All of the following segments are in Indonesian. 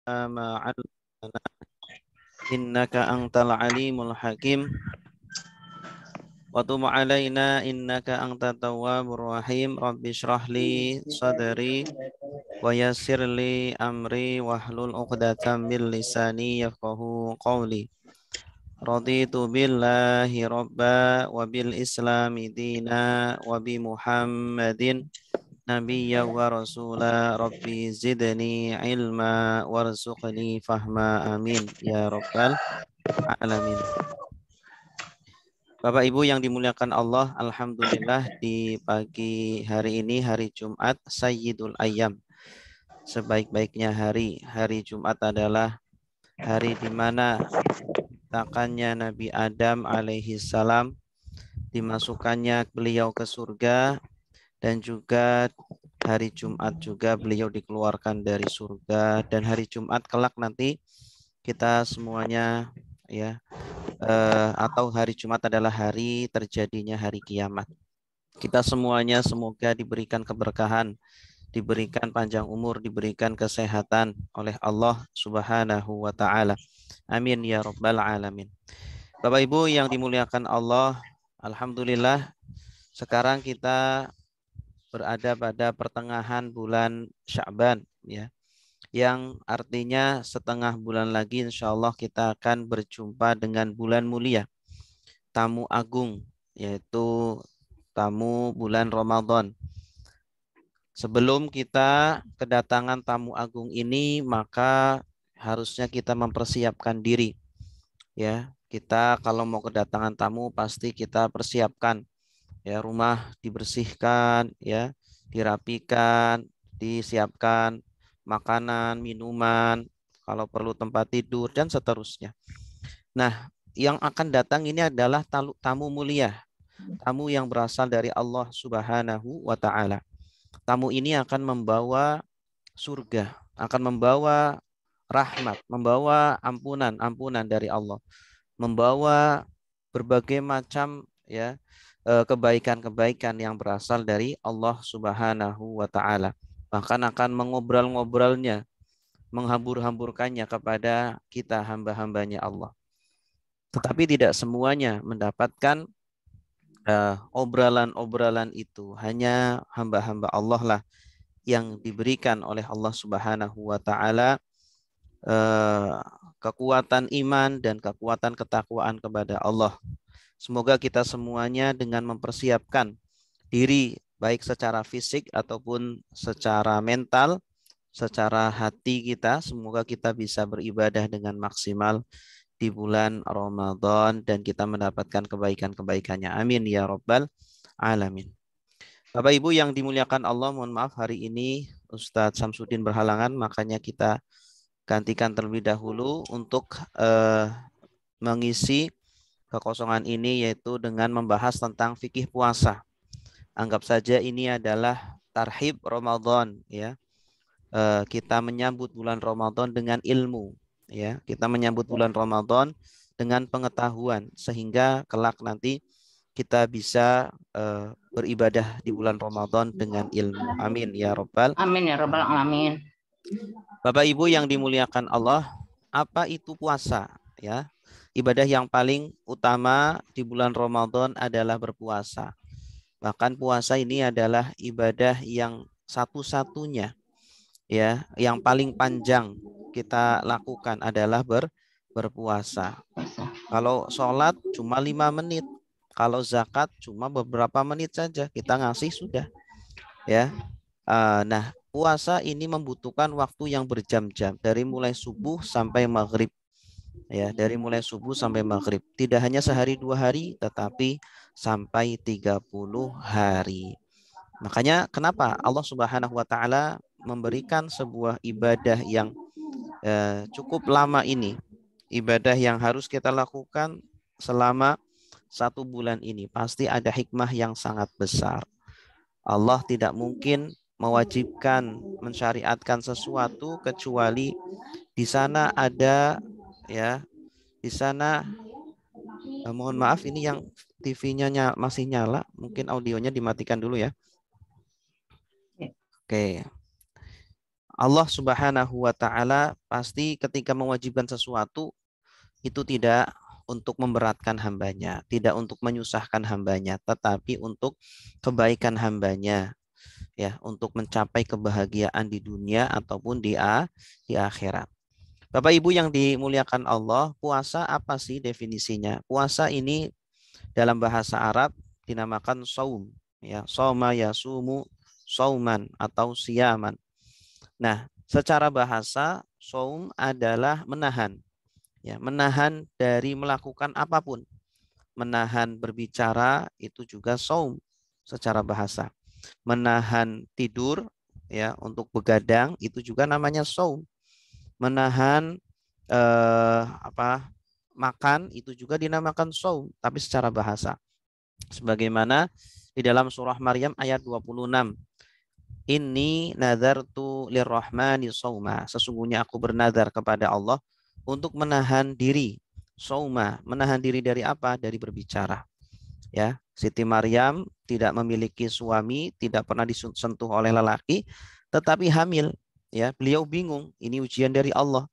ما علمنا إنك أنت العليم الحكيم وتب علينا إنك أنت التواب الرحيم رب اشرح لي صدري ويسر لي أمري واحلل عقدة من لساني يفقه قولي رضيت بالله ربا وبالإسلام دينا وبمحمد نبيا ورسولا ربي زدني علما وارزقني فهما آمين يا رب العالمين. Bapak Ibu yang dimuliakan Allah, alhamdulillah di pagi hari ini hari Jumat Sayyidul Ayyam. Sebaik-baiknya hari, hari Jumat adalah hari di mana ciptakannya Nabi Adam alaihi salam, dimasukkannya beliau ke surga, dan juga hari Jumat juga beliau dikeluarkan dari surga, dan hari Jumat kelak nanti kita semuanya ya atau hari Jumat adalah hari terjadinya hari kiamat. Kita semuanya semoga diberikan keberkahan, diberikan panjang umur, diberikan kesehatan oleh Allah Subhanahu wa taala. Amin ya rabbal alamin. Bapak Ibu yang dimuliakan Allah, alhamdulillah sekarang kita berada pada pertengahan bulan Sya'ban ya. Yang artinya setengah bulan lagi insya Allah kita akan berjumpa dengan bulan mulia, tamu agung, yaitu tamu bulan Ramadan. Sebelum kita kedatangan tamu agung ini, maka harusnya kita mempersiapkan diri. Ya, kita kalau mau kedatangan tamu pasti kita persiapkan. Ya, rumah dibersihkan, ya, dirapikan, disiapkan makanan, minuman, kalau perlu tempat tidur dan seterusnya. Nah, yang akan datang ini adalah tamu mulia, tamu yang berasal dari Allah Subhanahu wa taala. Tamu ini akan membawa surga, akan membawa rahmat, membawa ampunan dari Allah, membawa berbagai macam ya kebaikan-kebaikan yang berasal dari Allah Subhanahu wa taala. Bahkan akan mengobrol-ngobrolnya, menghambur-hamburkannya kepada kita hamba-hambanya Allah. Tetapi tidak semuanya mendapatkan obrolan-obrolan itu. Hanya hamba-hamba Allah lah yang diberikan oleh Allah Subhanahu wa taala kekuatan iman dan kekuatan ketakwaan kepada Allah. Semoga kita semuanya dengan mempersiapkan diri baik secara fisik ataupun secara mental, secara hati kita, semoga kita bisa beribadah dengan maksimal di bulan Ramadan dan kita mendapatkan kebaikan-kebaikannya. Amin ya rabbal alamin. Bapak Ibu yang dimuliakan Allah, mohon maaf hari ini Ustadz Samsudin berhalangan, makanya kita gantikan terlebih dahulu untuk mengisi kekosongan ini, yaitu dengan membahas tentang fikih puasa. Anggap saja ini adalah tarhib Ramadan ya. Kita menyambut bulan Ramadan dengan ilmu ya. Kita menyambut bulan Ramadan dengan pengetahuan sehingga kelak nanti kita bisa beribadah di bulan Ramadan dengan ilmu. Amin ya rabbal alamin. Bapak Ibu yang dimuliakan Allah, apa itu puasa ya? Ibadah yang paling utama di bulan Ramadan adalah berpuasa. Bahkan puasa ini adalah ibadah yang satu-satunya ya, yang paling panjang kita lakukan adalah berpuasa. Kalau sholat cuma 5 menit, kalau zakat cuma beberapa menit saja kita ngasih sudah ya. Nah, puasa ini membutuhkan waktu yang berjam-jam dari mulai subuh sampai maghrib. Ya, dari mulai subuh sampai maghrib. Tidak hanya sehari 2 hari, tetapi sampai 30 hari. Makanya kenapa Allah Subhanahu wa taala memberikan sebuah ibadah yang cukup lama ini. Ibadah yang harus kita lakukan selama 1 bulan ini. Pasti ada hikmah yang sangat besar. Allah tidak mungkin mewajibkan, mensyariatkan sesuatu kecuali di sana ada ya, di sana mohon maaf ini yang TV-nya masih nyala, mungkin audionya dimatikan dulu ya. Oke. Allah Subhanahu wa taala pasti ketika mewajibkan sesuatu itu tidak untuk memberatkan hambanya, tidak untuk menyusahkan hambanya, tetapi untuk kebaikan hambanya, ya, untuk mencapai kebahagiaan di dunia ataupun di akhirat. Bapak Ibu yang dimuliakan Allah, puasa apa sih definisinya? Puasa ini dalam bahasa Arab dinamakan saum, ya, soma yasumu sauman atau siaman. Nah, secara bahasa saum adalah menahan, ya, menahan dari melakukan apapun. Menahan berbicara itu juga saum secara bahasa. Menahan tidur, ya, untuk begadang itu juga namanya saum. Menahan makan itu juga dinamakan saum tapi secara bahasa. Sebagaimana di dalam surah Maryam ayat 26. Inni nadartu lirrahmani sauma. Sesungguhnya aku bernazar kepada Allah untuk menahan diri. Sauma, menahan diri dari apa? Dari berbicara. Ya, Siti Maryam tidak memiliki suami, tidak pernah disentuh oleh lelaki, tetapi hamil. Ya, beliau bingung. Ini ujian dari Allah.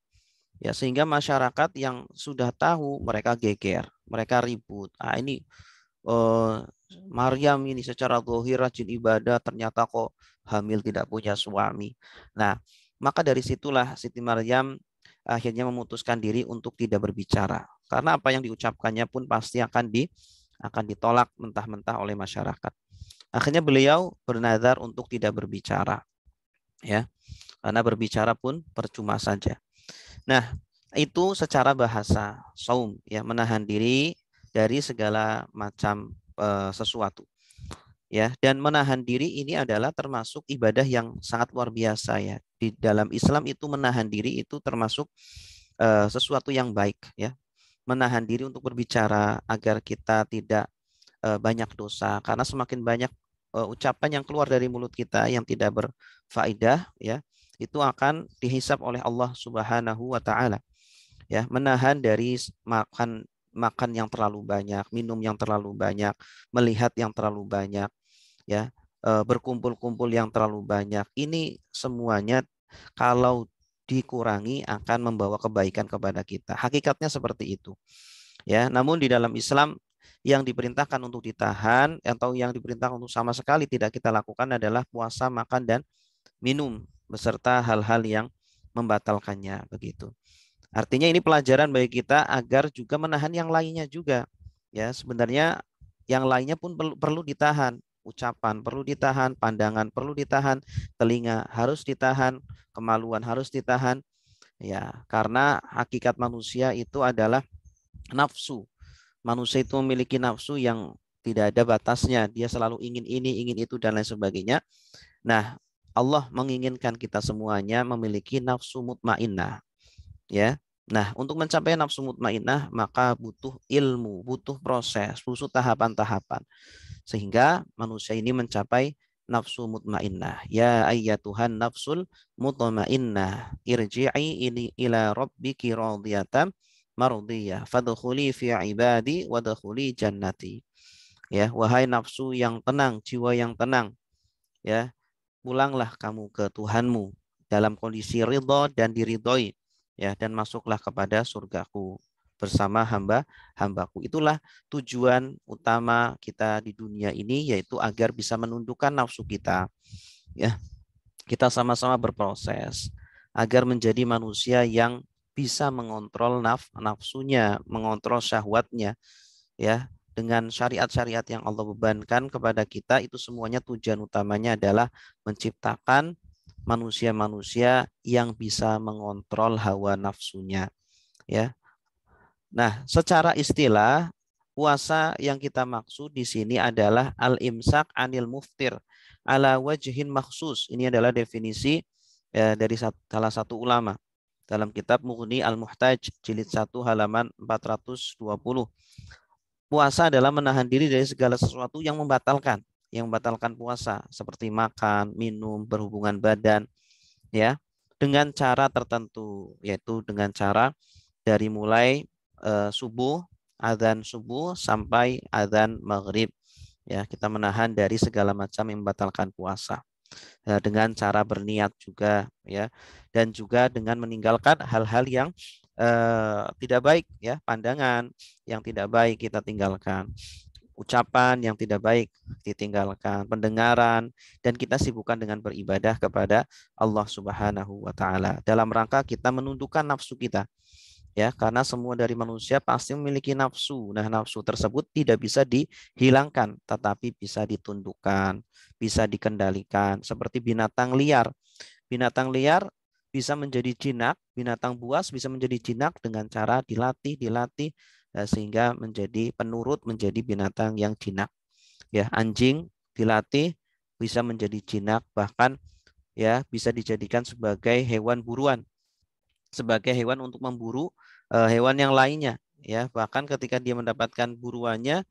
Ya, sehingga masyarakat yang sudah tahu mereka geger, mereka ribut. Ah, ini eh, Maryam ini secara zahir rajin ibadah, ternyata kok hamil tidak punya suami. Nah, maka dari situlah Siti Maryam akhirnya memutuskan diri untuk tidak berbicara. Karena apa yang diucapkannya pun pasti akan ditolak mentah-mentah oleh masyarakat. Akhirnya beliau bernazar untuk tidak berbicara, ya. Karena berbicara pun percuma saja. Nah, itu secara bahasa saum, ya, menahan diri dari segala macam sesuatu, ya. Dan menahan diri ini adalah termasuk ibadah yang sangat luar biasa, ya. Di dalam Islam itu menahan diri itu termasuk sesuatu yang baik, ya. Menahan diri untuk berbicara agar kita tidak banyak dosa, karena semakin banyak ucapan yang keluar dari mulut kita yang tidak berfaedah, ya, itu akan dihisap oleh Allah Subhanahu wa taala. Ya, menahan dari makan yang terlalu banyak, minum yang terlalu banyak, melihat yang terlalu banyak, ya, berkumpul-kumpul yang terlalu banyak. Ini semuanya kalau dikurangi akan membawa kebaikan kepada kita. Hakikatnya seperti itu. Ya, namun di dalam Islam yang diperintahkan untuk ditahan atau yang diperintahkan untuk sama sekali tidak kita lakukan adalah puasa, makan dan minum beserta hal-hal yang membatalkannya, begitu. Artinya ini pelajaran bagi kita agar juga menahan yang lainnya juga. Ya, sebenarnya yang lainnya pun perlu ditahan. Ucapan perlu ditahan, pandangan perlu ditahan, telinga harus ditahan, kemaluan harus ditahan. Ya, karena hakikat manusia itu adalah nafsu. Manusia itu memiliki nafsu yang tidak ada batasnya. Dia selalu ingin ini, ingin itu dan lain sebagainya. Nah, Allah menginginkan kita semuanya memiliki nafsu mutmainnah, ya. Nah, untuk mencapai nafsu mutmainnah maka butuh ilmu, butuh proses, butuh tahapan-tahapan sehingga manusia ini mencapai nafsu mutmainnah. Ya ayyatuhan nafsul mutmainnah, irji'i ila rabbiki radiyatan mardiyah, fadkhuli fi ibadi wadkhuli jannati. Ya, wahai nafsu yang tenang, jiwa yang tenang, ya, pulanglah kamu ke Tuhanmu dalam kondisi ridho dan diridhoi, ya, dan masuklah kepada surgaku bersama hamba-hambaku. Itulah tujuan utama kita di dunia ini, yaitu agar bisa menundukkan nafsu kita, ya. Kita sama-sama berproses agar menjadi manusia yang bisa mengontrol nafsunya, mengontrol syahwatnya, ya, dengan syariat-syariat yang Allah bebankan kepada kita. Itu semuanya tujuan utamanya adalah menciptakan manusia-manusia yang bisa mengontrol hawa nafsunya, ya. Nah, secara istilah puasa yang kita maksud di sini adalah al-imsak anil muftir ala wajhin maksus. Ini adalah definisi dari salah satu ulama dalam kitab Mughni Al-Muhtaj jilid 1 halaman 420. Puasa adalah menahan diri dari segala sesuatu yang membatalkan puasa, seperti makan, minum, berhubungan badan, ya, dengan cara tertentu, yaitu dengan cara dari mulai subuh, azan subuh sampai azan maghrib, ya, kita menahan dari segala macam yang membatalkan puasa. dengan cara berniat juga ya, dan juga dengan meninggalkan hal-hal yang tidak baik ya, pandangan yang tidak baik kita tinggalkan, ucapan yang tidak baik ditinggalkan, pendengaran, dan kita sibukkan dengan beribadah kepada Allah Subhanahu wa taala dalam rangka kita menundukkan nafsu kita ya, karena semua dari manusia pasti memiliki nafsu. Nah, nafsu tersebut tidak bisa dihilangkan tetapi bisa ditundukkan, bisa dikendalikan seperti binatang liar. Binatang liar bisa menjadi jinak, binatang buas bisa menjadi jinak dengan cara dilatih, sehingga menjadi penurut, menjadi binatang yang jinak. Ya, anjing dilatih bisa menjadi jinak, bahkan ya bisa dijadikan sebagai hewan buruan, sebagai hewan untuk memburu hewan yang lainnya. Ya, bahkan ketika dia mendapatkan buruannya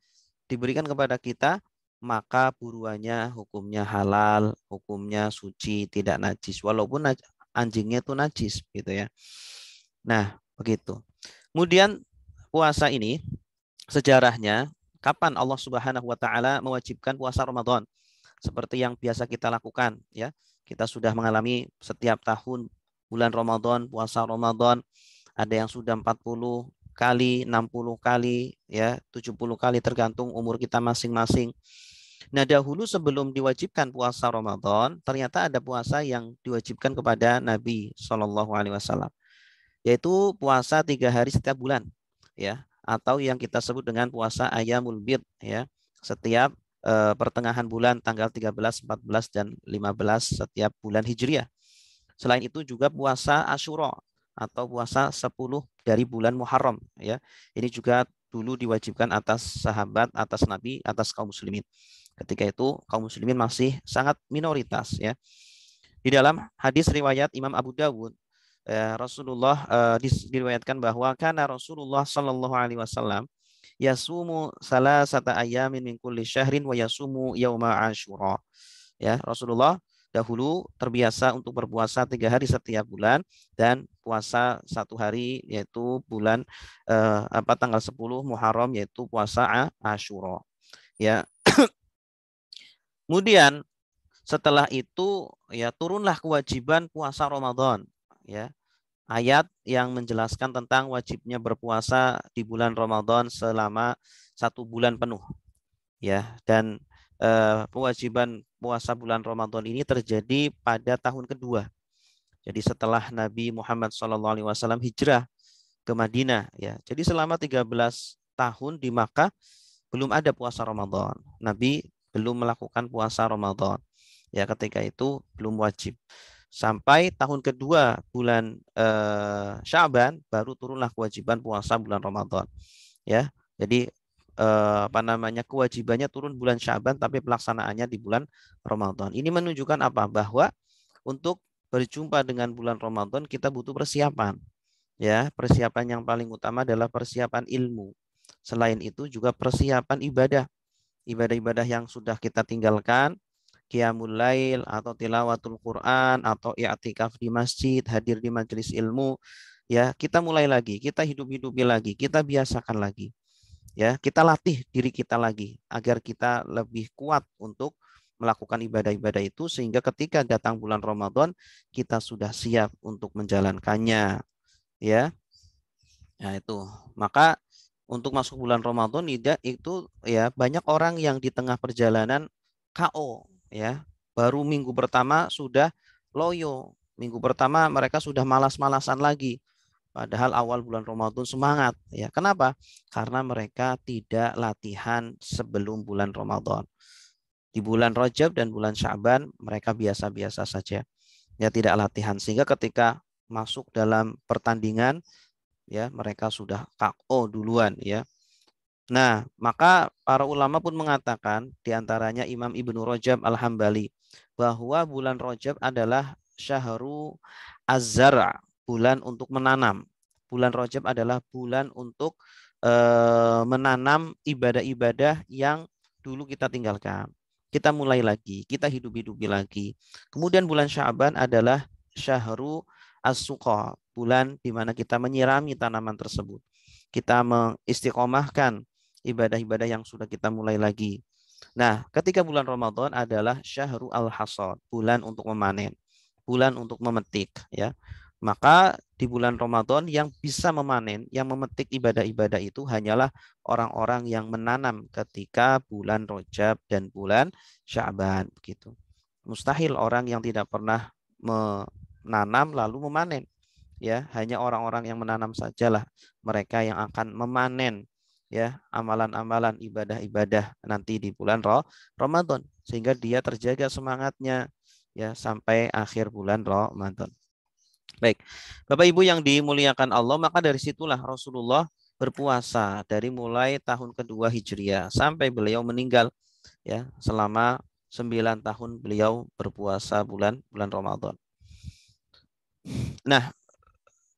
diberikan kepada kita, maka buruannya hukumnya halal, hukumnya suci, tidak najis, walaupun anjingnya itu najis, gitu ya. Nah, begitu. Kemudian puasa ini sejarahnya, kapan Allah Subhanahu wa taala mewajibkan puasa Ramadan? Seperti yang biasa kita lakukan ya. Kita sudah mengalami setiap tahun bulan Ramadan, puasa Ramadan, ada yang sudah 40 kali, 60 kali, ya, 70 kali tergantung umur kita masing-masing. Nah, dahulu sebelum diwajibkan puasa Ramadan, ternyata ada puasa yang diwajibkan kepada Nabi Shallallahu Alaihi Wasallam, yaitu puasa 3 hari setiap bulan, ya, atau yang kita sebut dengan puasa Ayyamul Bid, ya, setiap pertengahan bulan tanggal 13, 14, dan 15 setiap bulan Hijriah. Selain itu juga puasa Asyura atau puasa 10 dari bulan Muharram ya. Ini juga dulu diwajibkan atas sahabat, atas Nabi, atas kaum muslimin. Ketika itu kaum muslimin masih sangat minoritas ya. Di dalam hadis riwayat Imam Abu Dawud, Rasulullah diriwayatkan bahwa karena Rasulullah Shallallahu alaihi wasallam yasumu salasata ayamin min kulli syahrin wa yasumu yauma Asyura. Ya, Rasulullah dahulu terbiasa untuk berpuasa 3 hari setiap bulan dan puasa 1 hari yaitu bulan tanggal 10 Muharram yaitu puasa Asyura. Ya. Kemudian setelah itu ya turunlah kewajiban puasa Ramadan ya. Ayat yang menjelaskan tentang wajibnya berpuasa di bulan Ramadan selama 1 bulan penuh ya, dan kewajiban puasa bulan Ramadan ini terjadi pada tahun kedua. Jadi setelah Nabi Muhammad SAW hijrah ke Madinah ya. Jadi selama 13 tahun di Makkah belum ada puasa Ramadan. Nabi belum melakukan puasa Ramadan. Ya, ketika itu belum wajib. Sampai tahun kedua bulan Sya'ban baru turunlah kewajiban puasa bulan Ramadan. Ya. Jadi kewajibannya turun bulan Sya'ban tapi pelaksanaannya di bulan Ramadan. Ini menunjukkan apa? Bahwa untuk berjumpa dengan bulan Ramadan kita butuh persiapan. Ya, persiapan yang paling utama adalah persiapan ilmu. Selain itu juga persiapan ibadah. Ibadah-ibadah yang sudah kita tinggalkan, qiyamul lail atau tilawatul Quran atau i'tikaf di masjid, hadir di majelis ilmu, ya, kita mulai lagi, kita hidup-hidupi lagi, kita biasakan lagi. Ya, kita latih diri kita lagi agar kita lebih kuat untuk melakukan ibadah-ibadah itu sehingga ketika datang bulan Ramadan kita sudah siap untuk menjalankannya, ya. Nah, itu. Maka untuk masuk bulan Ramadan itu ya banyak orang yang di tengah perjalanan KO ya. Baru minggu pertama sudah loyo. Minggu pertama mereka sudah malas-malasan lagi. Padahal awal bulan Ramadan semangat ya. Kenapa? Karena mereka tidak latihan sebelum bulan Ramadan. Di bulan Rajab dan bulan Sya'ban mereka biasa-biasa saja. Ya, tidak latihan sehingga ketika masuk dalam pertandingan ya mereka sudah KO duluan ya. Nah, maka para ulama pun mengatakan diantaranya Imam Ibnu Rajab Al-Hambali bahwa bulan Rajab adalah syahru az-zara, bulan untuk menanam. Bulan Rajab adalah bulan untuk menanam ibadah-ibadah yang dulu kita tinggalkan. Kita mulai lagi, kita hidup-hidupi lagi. Kemudian bulan Sya'ban adalah syahru as-suqa, bulan di mana kita menyirami tanaman tersebut. Kita mengistiqomahkan ibadah-ibadah yang sudah kita mulai lagi. Nah, ketika bulan Ramadan adalah syahrul al-hasad, bulan untuk memanen, bulan untuk memetik, ya. Maka di bulan Ramadan yang bisa memanen, yang memetik ibadah-ibadah itu hanyalah orang-orang yang menanam ketika bulan Rajab dan bulan Sya'ban begitu. Mustahil orang yang tidak pernah menanam lalu memanen, ya. Hanya orang-orang yang menanam sajalah mereka yang akan memanen, ya, amalan-amalan ibadah-ibadah nanti di bulan Ramadan, sehingga dia terjaga semangatnya, ya, sampai akhir bulan Ramadan. Baik, Bapak Ibu yang dimuliakan Allah, maka dari situlah Rasulullah berpuasa dari mulai tahun kedua Hijriah sampai beliau meninggal, ya, selama 9 tahun beliau berpuasa bulan Ramadan. Nah,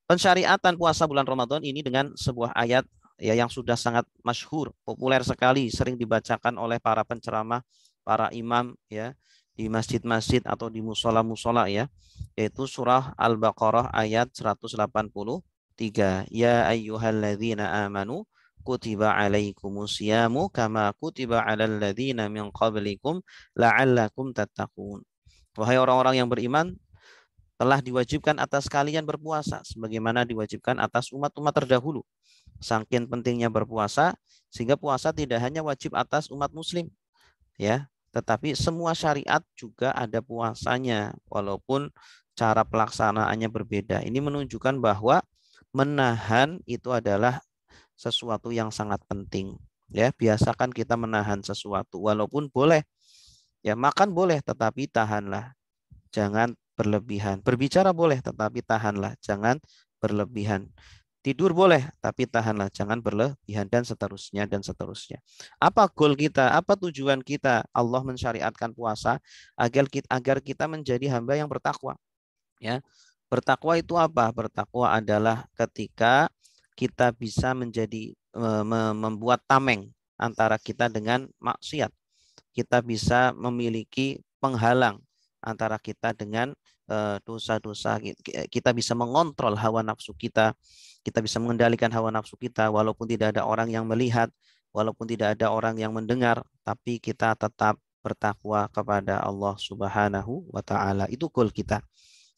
pensyariatan puasa bulan Ramadan ini dengan sebuah ayat, ya, yang sudah sangat masyhur, populer sekali, sering dibacakan oleh para penceramah, para imam, ya, di masjid-masjid atau di musola-musola, ya, yaitu surah Al-Baqarah ayat 183. Ya ayyuhalladzina amanu kutiba alaikumusyamu kama kutiba alal ladzina min qablikum la'allakum tattaqun. Wahai orang-orang yang beriman, telah diwajibkan atas kalian berpuasa sebagaimana diwajibkan atas umat-umat terdahulu. Saking pentingnya berpuasa sehingga puasa tidak hanya wajib atas umat muslim, ya, tetapi semua syariat juga ada puasanya walaupun cara pelaksanaannya berbeda. Ini menunjukkan bahwa menahan itu adalah sesuatu yang sangat penting. Ya, biasakan kita menahan sesuatu walaupun boleh. Ya, makan boleh tetapi tahanlah, jangan berlebihan. Berbicara boleh, tetapi tahanlah, jangan berlebihan. Tidur boleh, tapi tahanlah, jangan berlebihan, dan seterusnya, dan seterusnya. Apa goal kita? Apa tujuan kita? Allah mensyariatkan puasa agar kita menjadi hamba yang bertakwa. Ya, bertakwa itu apa? Bertakwa adalah ketika kita bisa menjadi membuat tameng antara kita dengan maksiat. Kita bisa memiliki penghalang antara kita dengan dosa-dosa. Kita bisa mengontrol hawa nafsu kita bisa mengendalikan hawa nafsu kita walaupun tidak ada orang yang melihat, walaupun tidak ada orang yang mendengar, tapi kita tetap bertakwa kepada Allah Subhanahu wa taala. Itu goal kita,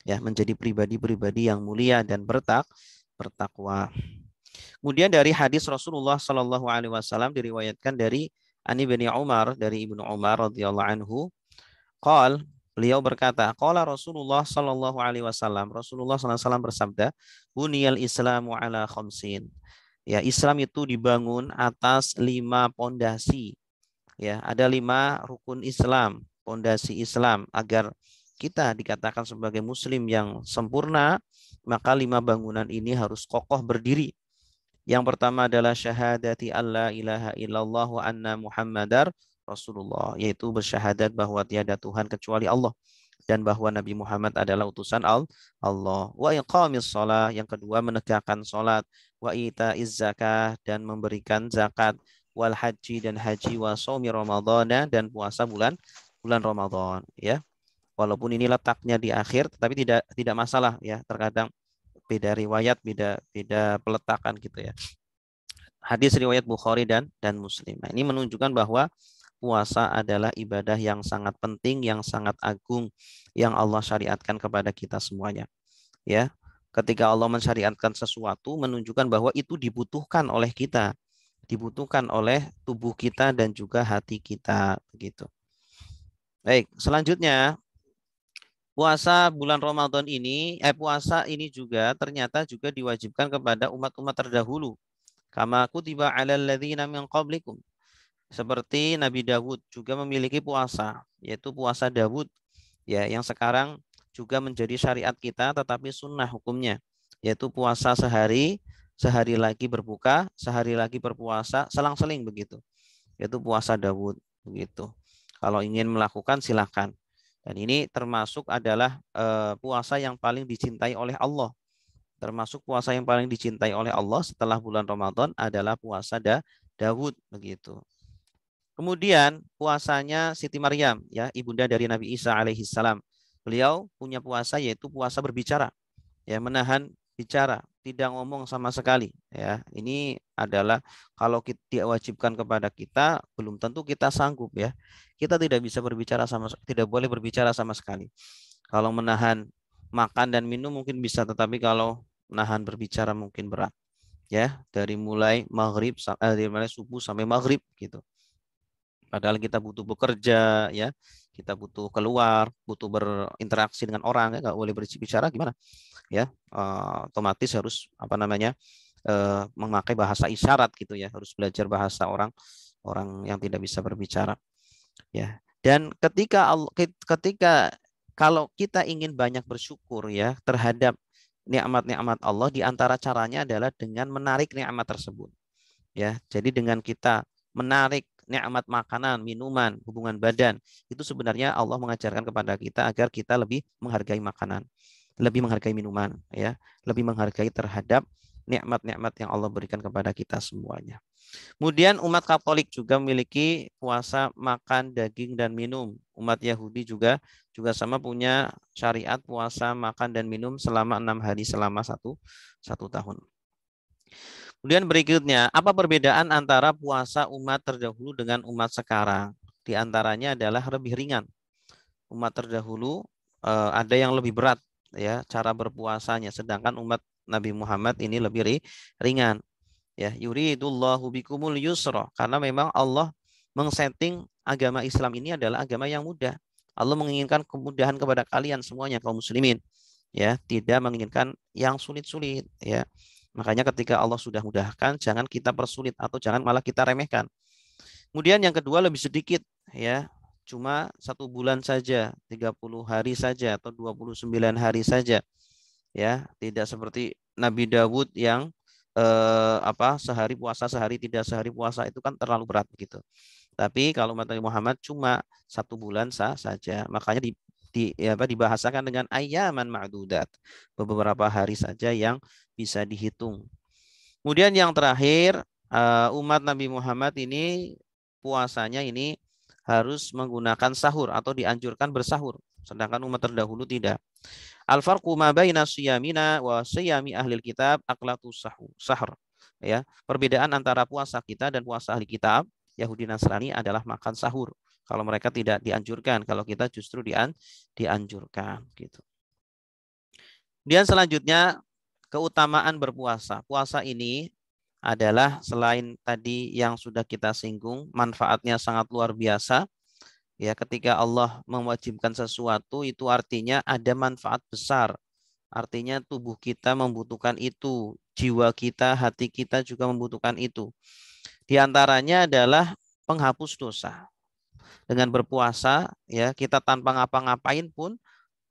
ya, menjadi pribadi-pribadi yang mulia dan bertakwa. Kemudian dari hadis Rasulullah Shallallahu Alaihi Wasallam diriwayatkan dari Ani bin Umar, dari Ibnu Umar radhiyallahu anhu, qal, beliau berkata, qala Rasulullah Shallallahu Alaihi Wasallam, Rasulullah sallallahu alaihi wasallam bersabda, buniyal Islamu ala khamsin. Ya, Islam itu dibangun atas 5 pondasi. Ya, ada 5 rukun Islam, pondasi Islam. Agar kita dikatakan sebagai Muslim yang sempurna, maka 5 bangunan ini harus kokoh berdiri. Yang pertama adalah syahadati alla ilaha illallah wa anna muhammadar Rasulullah, yaitu bersyahadat bahwa tiada Tuhan kecuali Allah dan bahwa Nabi Muhammad adalah utusan Allah. Wa iqamis shalah, yang kedua menegakkan salat, wa itaiz zakah, dan memberikan zakat, wal haji, dan haji, wa shaumi ramadhana, dan puasa bulan Ramadan, ya. Walaupun ini letaknya di akhir tetapi tidak masalah, ya. Terkadang beda riwayat, beda peletakan gitu, ya. Hadis riwayat Bukhari dan Muslim. Nah, ini menunjukkan bahwa puasa adalah ibadah yang sangat penting, yang sangat agung, yang Allah syariatkan kepada kita semuanya. Ya, ketika Allah mensyariatkan sesuatu, menunjukkan bahwa itu dibutuhkan oleh kita, dibutuhkan oleh tubuh kita dan juga hati kita, begitu. Baik, selanjutnya puasa bulan Ramadan ini, puasa ini juga ternyata juga diwajibkan kepada umat-umat terdahulu. Kama kutiba 'alal ladzina min qablikum. Seperti Nabi Dawud juga memiliki puasa, yaitu puasa Dawud, ya, yang sekarang juga menjadi syariat kita tetapi sunnah hukumnya, yaitu puasa sehari lagi berbuka, sehari lagi berpuasa, selang-seling begitu. Yaitu puasa Dawud begitu. Kalau ingin melakukan silakan. Dan ini termasuk adalah puasa yang paling dicintai oleh Allah. Termasuk puasa yang paling dicintai oleh Allah setelah bulan Ramadan adalah puasa Dawud begitu. Kemudian puasanya Siti Maryam, ya, ibunda dari Nabi Isa alaihissalam. Beliau punya puasa yaitu puasa berbicara, ya, menahan bicara, tidak ngomong sama sekali. Ya, ini adalah kalau kita diwajibkan kepada kita, belum tentu kita sanggup ya. Kita tidak bisa berbicara tidak boleh berbicara sama sekali. Kalau menahan makan dan minum mungkin bisa, tetapi kalau menahan berbicara mungkin berat. Ya, dari mulai dari mulai subuh sampai maghrib gitu. Padahal kita butuh bekerja, ya, kita butuh keluar, butuh berinteraksi dengan orang, ya, nggak boleh berbicara gimana, ya, otomatis harus apa namanya memakai bahasa isyarat gitu ya, harus belajar bahasa orang orang yang tidak bisa berbicara, ya. Dan ketika kalau kita ingin banyak bersyukur ya terhadap nikmat-nikmat Allah, di antara caranya adalah dengan menarik nikmat tersebut. Ya, jadi dengan kita menarik nikmat makanan, minuman, hubungan badan, itu sebenarnya Allah mengajarkan kepada kita agar kita lebih menghargai makanan, lebih menghargai minuman, ya, lebih menghargai terhadap nikmat-nikmat yang Allah berikan kepada kita semuanya. Kemudian umat Katolik juga memiliki puasa makan daging dan minum. Umat Yahudi juga sama punya syariat puasa makan dan minum selama 6 hari selama satu tahun. Kemudian berikutnya, apa perbedaan antara puasa umat terdahulu dengan umat sekarang? Di antaranya adalah lebih ringan. Umat terdahulu ada yang lebih berat ya cara berpuasanya, sedangkan umat Nabi Muhammad ini lebih ringan. Ya, yuridullahu bikumul yusra, karena memang Allah mengsetting agama Islam ini adalah agama yang mudah. Allah menginginkan kemudahan kepada kalian semuanya kaum muslimin. Ya, tidak menginginkan yang sulit-sulit ya. Makanya ketika Allah sudah mudahkan, jangan kita persulit atau jangan malah kita remehkan. Kemudian yang kedua lebih sedikit ya, cuma 1 bulan saja, 30 hari saja atau 29 hari saja. Ya, tidak seperti Nabi Dawud yang sehari puasa sehari tidak, sehari puasa itu kan terlalu berat begitu. Tapi kalau Nabi Muhammad cuma 1 bulan saja. Makanya dibahasakan dengan ayyaman ma'dudat. Beberapa hari saja yang bisa dihitung. Kemudian yang terakhir, umat Nabi Muhammad ini puasanya ini harus menggunakan sahur atau dianjurkan bersahur. Sedangkan umat terdahulu tidak. Al-farqu ma baina siyamina wa siyami ahlil kitab aklatu sahur. Ya, perbedaan antara puasa kita dan puasa ahli kitab Yahudi Nasrani adalah makan sahur. Kalau mereka tidak dianjurkan, kalau kita justru dianjurkan gitu. Kemudian selanjutnya keutamaan berpuasa. Puasa ini adalah selain tadi yang sudah kita singgung, manfaatnya sangat luar biasa. Ya, ketika Allah mewajibkan sesuatu itu artinya ada manfaat besar. Artinya tubuh kita membutuhkan itu, jiwa kita, hati kita juga membutuhkan itu. Di antaranya adalah penghapus dosa. Dengan berpuasa, ya, kita tanpa ngapa-ngapain pun,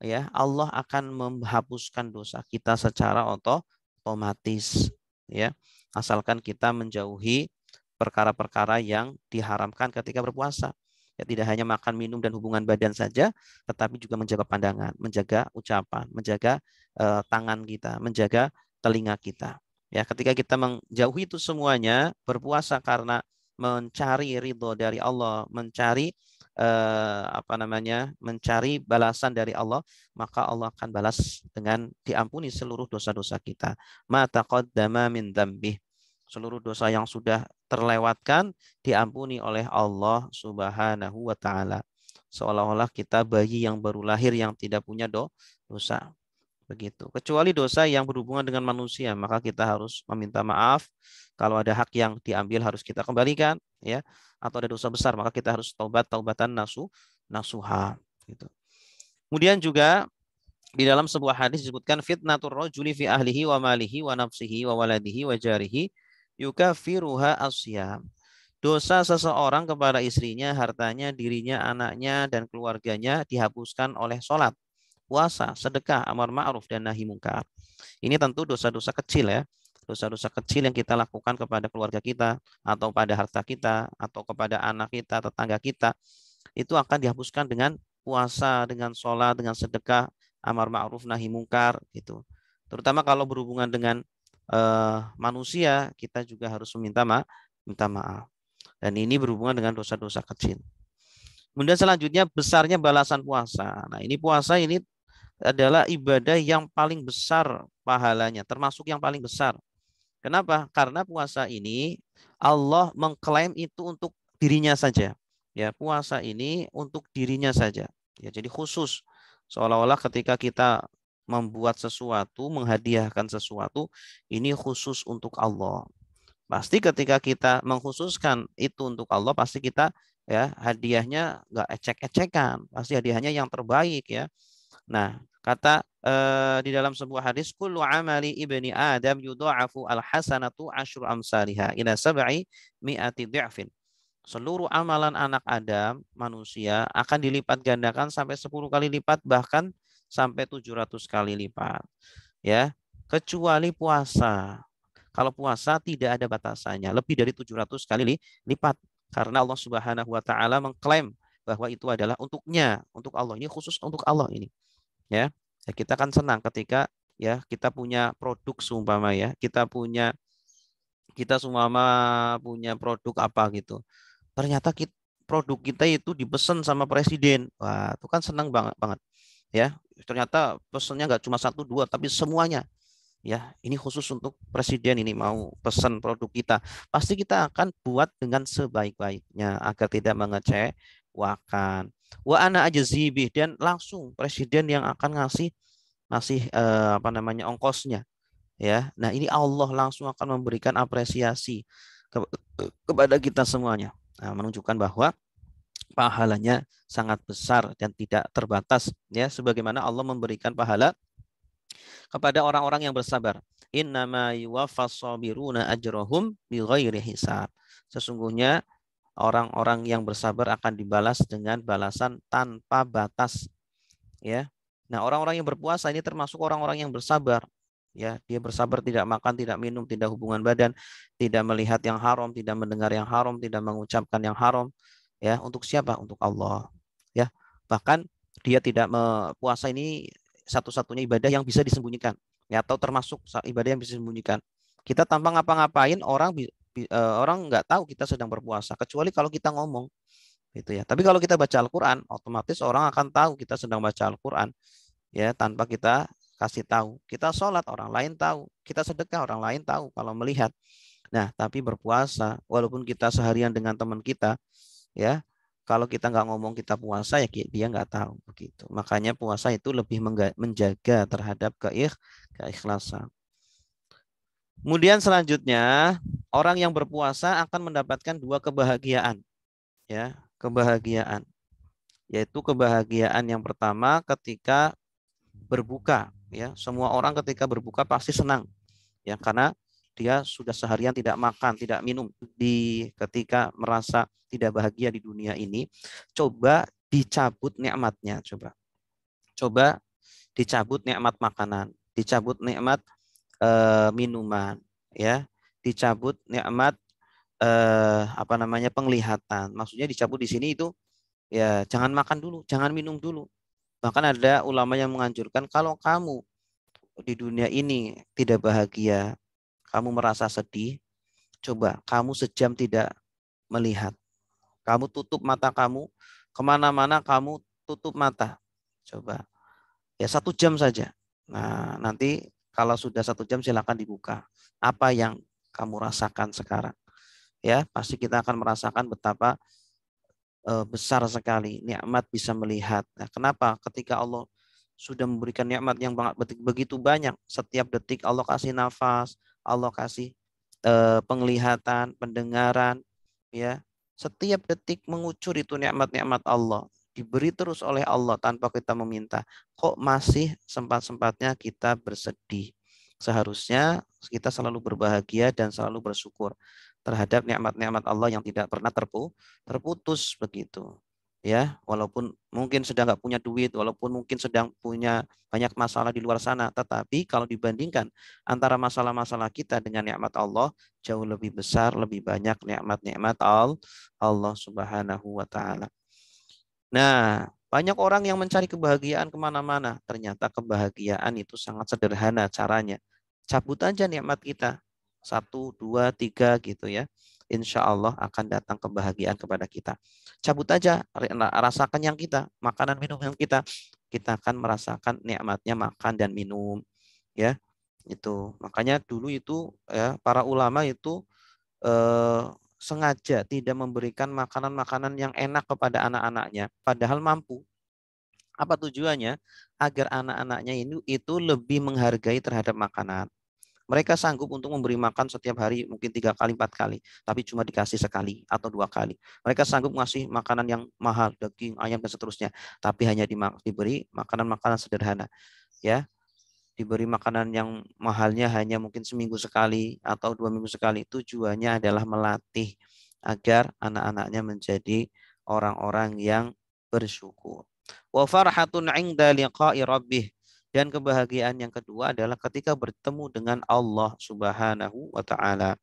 ya, Allah akan menghapuskan dosa kita secara otomatis, ya. Asalkan kita menjauhi perkara-perkara yang diharamkan ketika berpuasa. Ya, tidak hanya makan, minum, dan hubungan badan saja, tetapi juga menjaga pandangan, menjaga ucapan, menjaga tangan kita, menjaga telinga kita. Ya, ketika kita menjauhi itu semuanya, berpuasa karena mencari ridho dari Allah, mencari mencari balasan dari Allah, maka Allah akan balas dengan diampuni seluruh dosa-dosa kita. Ma taqaddama min dzambih. Seluruh dosa yang sudah terlewatkan diampuni oleh Allah Subhanahu wa taala. Seolah-olah kita bayi yang baru lahir yang tidak punya dosa. Begitu. Kecuali dosa yang berhubungan dengan manusia, maka kita harus meminta maaf. Kalau ada hak yang diambil harus kita kembalikan, ya. Atau ada dosa besar, maka kita harus taubatan nasuha gitu. Kemudian juga di dalam sebuah hadis disebutkan fitnatur rajuli fi ahlihi wa malihi wa nafsihi wa waladihi wa jarihi yukaffiruha asyam. Dosa seseorang kepada istrinya, hartanya, dirinya, anaknya, dan keluarganya dihapuskan oleh sholat, puasa, sedekah, amar ma'ruf, dan nahi mungkar. Ini tentu dosa-dosa kecil ya. Dosa-dosa kecil yang kita lakukan kepada keluarga kita, atau pada harta kita, atau kepada anak kita, tetangga kita, itu akan dihapuskan dengan puasa, dengan sholat, dengan sedekah, amar ma'ruf, nahi mungkar gitu. Terutama kalau berhubungan dengan manusia, kita juga harus minta maaf. Dan ini berhubungan dengan dosa-dosa kecil. Kemudian selanjutnya besarnya balasan puasa. Nah, ini puasa ini adalah ibadah yang paling besar pahalanya, termasuk yang paling besar. Kenapa? Karena puasa ini Allah mengklaim itu untuk dirinya saja. Ya, puasa ini untuk dirinya saja. Ya, jadi khusus seolah-olah ketika kita membuat sesuatu, menghadiahkan sesuatu, ini khusus untuk Allah. Pasti ketika kita mengkhususkan itu untuk Allah, pasti kita ya hadiahnya nggak ecek-ecekan, pasti hadiahnya yang terbaik ya. Nah, kata di dalam sebuah hadis, kullu amali ibni Adam yudha'afu al-hasanatu asyru amsalihha ila sab'i mi'ati dhi'fin. Seluruh amalan anak Adam, manusia, akan dilipat gandakan sampai 10 kali lipat, bahkan sampai 700 kali lipat. Ya, kecuali puasa. Kalau puasa tidak ada batasannya, lebih dari 700 kali lipat. Karena Allah Subhanahu wa taala mengklaim bahwa itu adalah untuknya, untuk Allah. Ini khusus untuk Allah ini. Ya, ya kita kan senang ketika ya kita punya produk seumpama ya, kita seumpama punya produk apa gitu. Ternyata produk kita itu dipesan sama presiden. Wah, itu kan senang banget banget ya. Ternyata pesennya nggak cuma satu dua tapi semuanya. Ya, ini khusus untuk presiden ini mau pesan produk kita. Pasti kita akan buat dengan sebaik-baiknya agar tidak mengecewakan. Wa ana ajzibih, dan langsung presiden yang akan ngasih ngasih apa namanya ongkosnya ya. Nah, ini Allah langsung akan memberikan apresiasi kepada kita semuanya. Nah, menunjukkan bahwa pahalanya sangat besar dan tidak terbatas ya, sebagaimana Allah memberikan pahala kepada orang-orang yang bersabar. Innama yuwaffas sabiruna ajrahum bighairi hisab. Sesungguhnya orang-orang yang bersabar akan dibalas dengan balasan tanpa batas ya. Nah, orang-orang yang berpuasa ini termasuk orang-orang yang bersabar. Ya, dia bersabar, tidak makan, tidak minum, tidak hubungan badan, tidak melihat yang haram, tidak mendengar yang haram, tidak mengucapkan yang haram. Ya, untuk siapa? Untuk Allah. Ya, bahkan dia tidak puasa ini satu-satunya ibadah yang bisa disembunyikan. Ya, atau termasuk ibadah yang bisa disembunyikan. Kita tanpa ngapa-ngapain orang nggak tahu kita sedang berpuasa, kecuali kalau kita ngomong gitu ya. Tapi kalau kita baca Al-Qur'an, otomatis orang akan tahu kita sedang baca Al-Qur'an ya, tanpa kita kasih tahu. Kita sholat orang lain tahu, kita sedekah orang lain tahu kalau melihat. Nah, tapi berpuasa, walaupun kita seharian dengan teman kita ya, kalau kita nggak ngomong kita puasa ya dia nggak tahu begitu. Makanya puasa itu lebih menjaga terhadap keikhlasan. Kemudian selanjutnya, orang yang berpuasa akan mendapatkan dua kebahagiaan ya, kebahagiaan, yaitu kebahagiaan yang pertama ketika berbuka ya. Semua orang ketika berbuka pasti senang ya, karena dia sudah seharian tidak makan, tidak minum. Ketika merasa tidak bahagia di dunia ini, coba dicabut nikmatnya, coba dicabut nikmat makanan, dicabut nikmat minuman ya, dicabut nikmat apa namanya penglihatan. Maksudnya dicabut di sini itu ya, jangan makan dulu, jangan minum dulu. Bahkan ada ulama yang menganjurkan, kalau kamu di dunia ini tidak bahagia, kamu merasa sedih, coba kamu sejam tidak melihat. Kamu tutup mata kamu, kemana-mana kamu tutup mata. Coba, ya 1 jam saja. Nah, nanti kalau sudah 1 jam silakan dibuka. Apa yang kamu rasakan sekarang? Ya, pasti kita akan merasakan betapa besar sekali nikmat bisa melihat. Nah, kenapa? Ketika Allah sudah memberikan nikmat yang begitu banyak, setiap detik Allah kasih nafas, Allah kasih penglihatan, pendengaran, ya. Setiap detik mengucur itu nikmat-nikmat Allah, diberi terus oleh Allah tanpa kita meminta. Kok masih sempat-sempatnya kita bersedih? Seharusnya kita selalu berbahagia dan selalu bersyukur terhadap nikmat-nikmat Allah yang tidak pernah terputus begitu. Ya, walaupun mungkin sedang nggak punya duit, walaupun mungkin sedang punya banyak masalah di luar sana, tetapi kalau dibandingkan antara masalah-masalah kita dengan nikmat Allah, jauh lebih besar, lebih banyak nikmat-nikmat Allah Subhanahu wa taala. Nah, banyak orang yang mencari kebahagiaan kemana-mana. Ternyata kebahagiaan itu sangat sederhana caranya. Cabut aja nikmat kita. 1, 2, 3 gitu ya. Insya Allah akan datang kebahagiaan kepada kita. Cabut aja, rasakan yang kita, makanan minum yang kita. kita akan merasakan nikmatnya makan dan minum, ya. Itu. Makanya dulu itu ya para ulama itu sengaja tidak memberikan makanan-makanan yang enak kepada anak-anaknya, padahal mampu. Apa tujuannya? Agar anak-anaknya ini itu lebih menghargai terhadap makanan. Mereka sanggup untuk memberi makan setiap hari mungkin 3 kali, 4 kali, tapi cuma dikasih sekali atau 2 kali. Mereka sanggup ngasih makanan yang mahal, daging, ayam dan seterusnya, tapi hanya diberi makanan-makanan sederhana. Ya, diberi makanan yang mahalnya hanya mungkin seminggu sekali atau 2 minggu sekali. Tujuannya adalah melatih agar anak-anaknya menjadi orang-orang yang bersyukur. Wa farhatun 'inda liqa'i rabbih. Dan kebahagiaan yang kedua adalah ketika bertemu dengan Allah Subhanahu wa taala.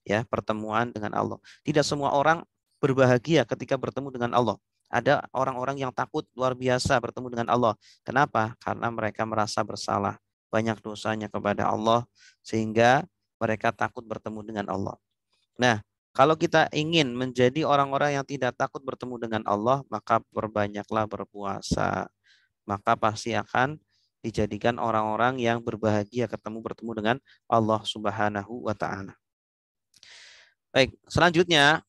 Ya, pertemuan dengan Allah. Tidak semua orang berbahagia ketika bertemu dengan Allah. Ada orang-orang yang takut luar biasa bertemu dengan Allah. Kenapa? Karena mereka merasa bersalah, banyak dosanya kepada Allah, sehingga mereka takut bertemu dengan Allah. Nah, kalau kita ingin menjadi orang-orang yang tidak takut bertemu dengan Allah, maka perbanyaklah berpuasa. Maka pasti akan dijadikan orang-orang yang berbahagia bertemu dengan Allah Subhanahu wa taala. Baik, selanjutnya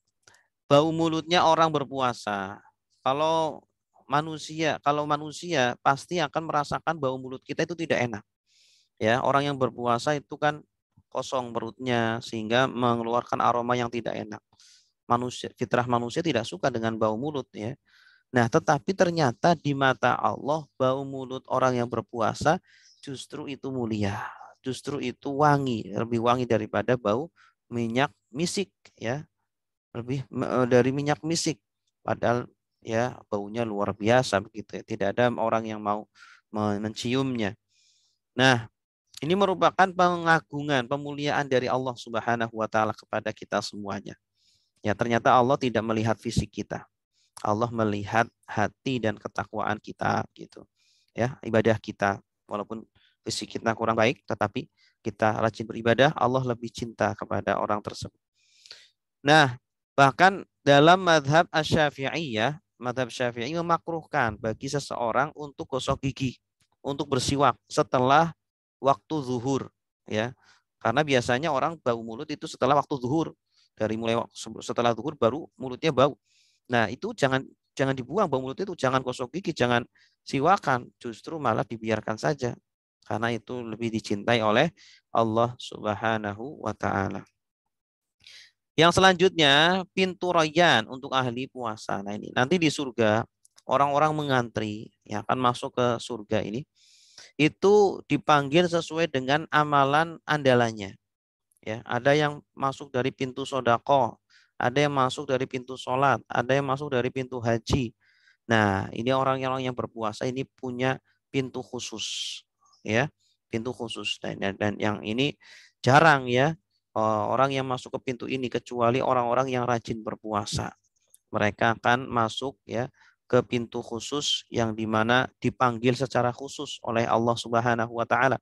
bau mulutnya orang berpuasa. Kalau manusia pasti akan merasakan bau mulut kita itu tidak enak. Ya, orang yang berpuasa itu kan kosong perutnya sehingga mengeluarkan aroma yang tidak enak. Fitrah manusia tidak suka dengan bau mulut ya. Nah, tetapi ternyata di mata Allah bau mulut orang yang berpuasa justru itu mulia, justru itu wangi, lebih wangi daripada bau minyak misik ya, lebih dari minyak misik. Padahal ya baunya luar biasa begitu ya. Tidak ada orang yang mau menciumnya. Nah, ini merupakan pengagungan, pemuliaan dari Allah Subhanahu wa taala kepada kita semuanya. Ya, ternyata Allah tidak melihat fisik kita. Allah melihat hati dan ketakwaan kita gitu. Ya, ibadah kita walaupun fisik kita kurang baik tetapi kita rajin beribadah, Allah lebih cinta kepada orang tersebut. Nah, bahkan dalam madhab Syafi'i memakruhkan bagi seseorang untuk gosok gigi, untuk bersiwak setelah waktu zuhur, ya. Karena biasanya orang bau mulut itu setelah waktu zuhur, dari mulai setelah zuhur baru mulutnya bau. Nah, itu jangan jangan dibuang bau mulut itu, jangan gosok gigi, jangan siwakan, justru malah dibiarkan saja. Karena itu lebih dicintai oleh Allah Subhanahu wa taala. Yang selanjutnya pintu rayyan untuk ahli puasa. Nah ini nanti di surga orang-orang mengantri yang akan masuk ke surga ini itu dipanggil sesuai dengan amalan andalannya. Ya, ada yang masuk dari pintu sodako, ada yang masuk dari pintu sholat, ada yang masuk dari pintu haji. Nah ini orang-orang yang berpuasa ini punya pintu khusus, ya pintu khusus dan yang ini jarang ya orang yang masuk ke pintu ini kecuali orang-orang yang rajin berpuasa. Mereka akan masuk ya ke pintu khusus yang dimana dipanggil secara khusus oleh Allah Subhanahu wa taala.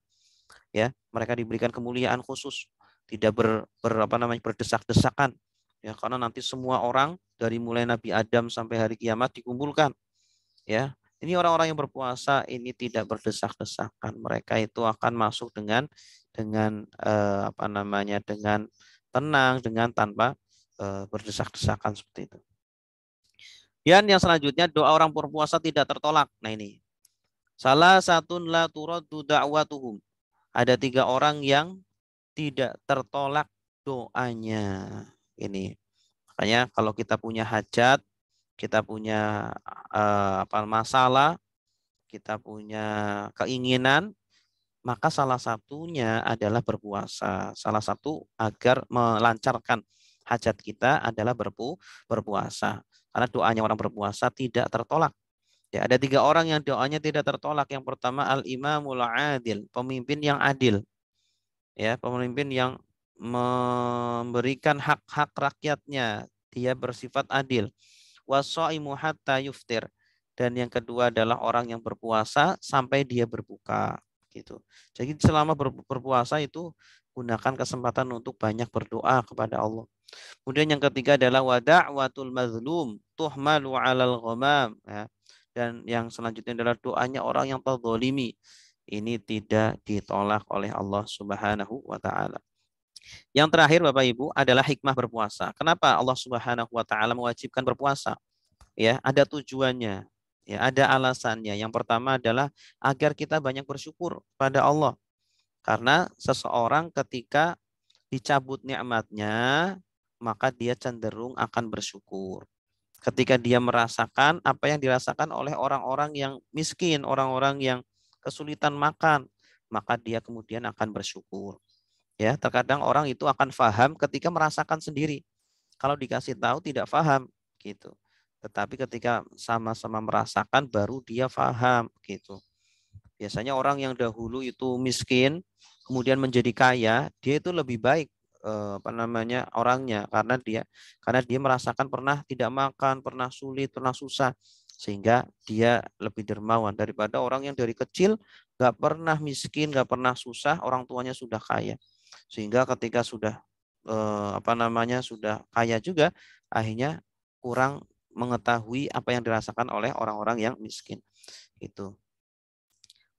Ya, mereka diberikan kemuliaan khusus, tidak berdesak-desakan. Ya, karena nanti semua orang dari mulai Nabi Adam sampai hari kiamat dikumpulkan. Ya, ini orang-orang yang berpuasa ini tidak berdesak-desakan. Mereka itu akan masuk dengan dengan tenang, dengan tanpa berdesak-desakan seperti itu. Dan yang selanjutnya doa orang berpuasa tidak tertolak. Nah ini salah satu la turaddu da'watuhum. Ada 3 orang yang tidak tertolak doanya. Ini makanya kalau kita punya hajat, kita punya masalah, kita punya keinginan, maka salah satunya adalah berpuasa. Salah satu agar melancarkan hajat kita adalah berpuasa. Karena doanya orang berpuasa tidak tertolak. Ya, ada 3 orang yang doanya tidak tertolak. Yang pertama al-imamul adil, pemimpin yang adil. Ya, pemimpin yang memberikan hak-hak rakyatnya, dia bersifat adil. Wasaimu hatta yuftir. Dan yang kedua adalah orang yang berpuasa sampai dia berbuka gitu. Jadi selama berpuasa itu gunakan kesempatan untuk banyak berdoa kepada Allah. Kemudian yang ketiga adalah wada'watul mazlum tuhmalu 'alal ghamam ya. Dan yang selanjutnya adalah doanya orang yang tadzalimi. Ini tidak ditolak oleh Allah Subhanahu wa taala. Yang terakhir Bapak Ibu adalah hikmah berpuasa. Kenapa Allah Subhanahu wa taala mewajibkan berpuasa? Ya, ada tujuannya. Ya, ada alasannya. Yang pertama adalah agar kita banyak bersyukur pada Allah. Karena seseorang ketika dicabut nikmatnya, maka dia cenderung akan bersyukur. Ketika dia merasakan apa yang dirasakan oleh orang-orang yang miskin, orang-orang yang kesulitan makan, maka dia kemudian akan bersyukur. Ya, terkadang orang itu akan paham ketika merasakan sendiri. Kalau dikasih tahu tidak paham gitu. Tetapi ketika sama-sama merasakan baru dia paham gitu. Biasanya orang yang dahulu itu miskin kemudian menjadi kaya, dia itu lebih baik apa namanya orangnya karena dia merasakan pernah tidak makan, pernah sulit, pernah susah sehingga dia lebih dermawan daripada orang yang dari kecil nggak pernah miskin, nggak pernah susah, orang tuanya sudah kaya. Sehingga ketika sudah apa namanya sudah kaya juga akhirnya kurang mengetahui apa yang dirasakan oleh orang-orang yang miskin. Itu.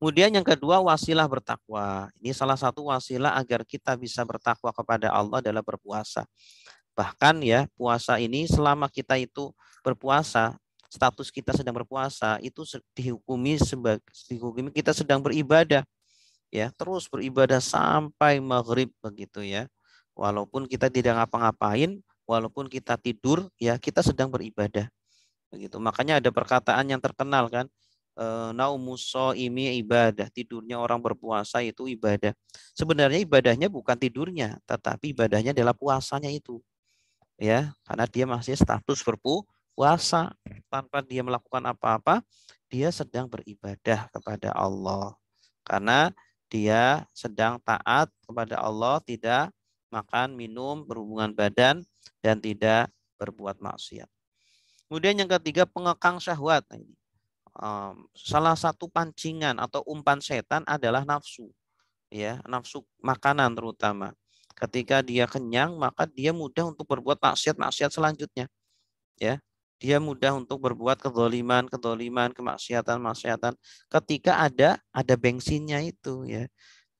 Kemudian yang kedua wasilah bertakwa. Ini salah satu wasilah agar kita bisa bertakwa kepada Allah adalah berpuasa. Bahkan ya puasa ini selama kita itu berpuasa, status kita sedang berpuasa itu dihukumi kita sedang beribadah ya, terus beribadah sampai maghrib begitu ya. Walaupun kita tidak ngapa-ngapain, walaupun kita tidur ya kita sedang beribadah. Begitu. Makanya ada perkataan yang terkenal kan, naumuso ini ibadah, tidurnya orang berpuasa itu ibadah. Sebenarnya ibadahnya bukan tidurnya, tetapi ibadahnya adalah puasanya itu. Ya, karena dia masih status berpuasa tanpa dia melakukan apa-apa, dia sedang beribadah kepada Allah. Karena dia sedang taat kepada Allah, tidak makan, minum, berhubungan badan dan tidak berbuat maksiat. Kemudian yang ketiga pengekang syahwat. Nah, ini salah satu pancingan atau umpan setan adalah nafsu, ya nafsu makanan terutama. Ketika dia kenyang maka dia mudah untuk berbuat maksiat-maksiat selanjutnya, ya. Dia mudah untuk berbuat kezaliman, kemaksiatan-maksiatan ketika ada bensinnya itu, ya.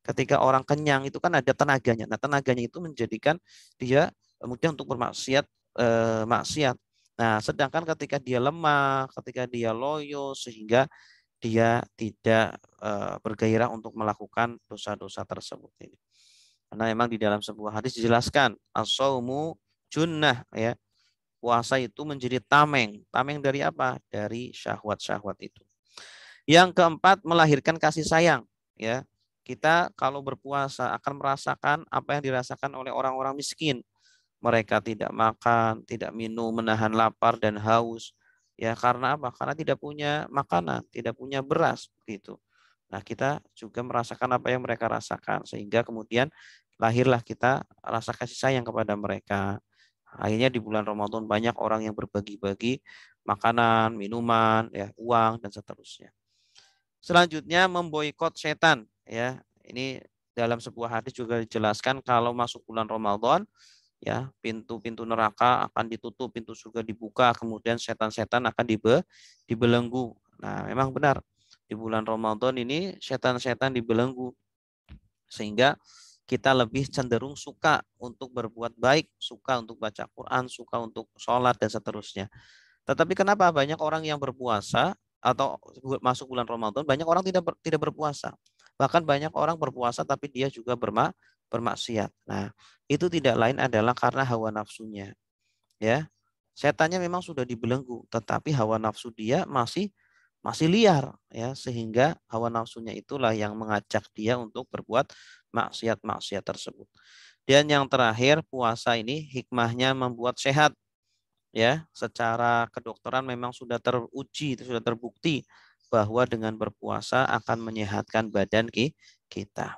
Ketika orang kenyang itu kan ada tenaganya. Nah, tenaganya itu menjadikan dia mudah untuk bermaksiat maksiat. Nah, sedangkan ketika dia lemah, ketika dia loyo sehingga dia tidak bergairah untuk melakukan dosa-dosa tersebut ini. Karena memang di dalam sebuah hadis dijelaskan as-saumu junnah ya. Puasa itu menjadi tameng. Tameng dari apa? Dari syahwat-syahwat itu. Yang keempat melahirkan kasih sayang ya. Kita kalau berpuasa akan merasakan apa yang dirasakan oleh orang-orang miskin. Mereka tidak makan, tidak minum, menahan lapar dan haus. Ya karena apa? Karena tidak punya makanan, tidak punya beras gitu. Nah, kita juga merasakan apa yang mereka rasakan sehingga kemudian lahirlah kita rasa kasih sayang kepada mereka. Akhirnya di bulan Ramadan banyak orang yang berbagi-bagi makanan, minuman, ya, uang dan seterusnya. Selanjutnya memboikot setan ya. Ini dalam sebuah hadis juga dijelaskan kalau masuk bulan Ramadan ya pintu-pintu neraka akan ditutup, pintu surga dibuka, kemudian setan-setan akan dibelenggu. Nah, memang benar di bulan Ramadan ini setan-setan dibelenggu sehingga kita lebih cenderung suka untuk berbuat baik, suka untuk baca Quran, suka untuk sholat dan seterusnya. Tetapi kenapa banyak orang yang berpuasa atau masuk bulan Ramadan banyak orang tidak berpuasa. Bahkan banyak orang berpuasa tapi dia juga bermaksiat. Nah, itu tidak lain adalah karena hawa nafsunya, ya. Setannya memang sudah dibelenggu, tetapi hawa nafsu dia masih liar, ya, sehingga hawa nafsunya itulah yang mengajak dia untuk berbuat maksiat-maksiat tersebut. Dan yang terakhir, puasa ini hikmahnya membuat sehat, ya. Secara kedokteran memang sudah teruji, sudah terbukti bahwa dengan berpuasa akan menyehatkan badan kita.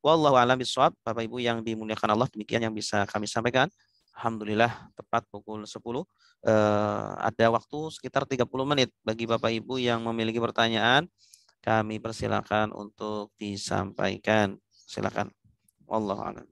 Wallahu a'lam bishawab. Bapak Ibu yang dimuliakan Allah, demikian yang bisa kami sampaikan. Alhamdulillah tepat pukul 10. Ada waktu sekitar 30 menit bagi Bapak Ibu yang memiliki pertanyaan, kami persilakan untuk disampaikan. Silakan. Wallahu a'lam.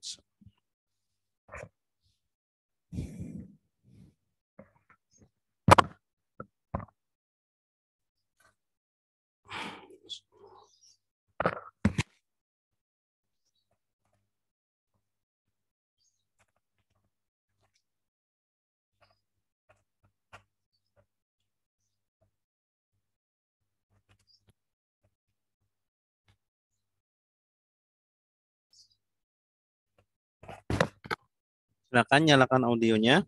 Silakan nyalakan audionya.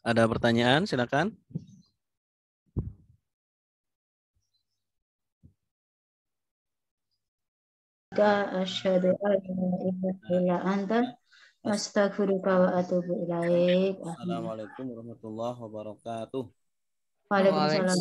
Ada pertanyaan? Silakan. Asyhadu an la ilaha illa anta astaghfiruka wa atubu ilaik. Assalamualaikum warahmatullahi wabarakatuh. Waalaikumsalam.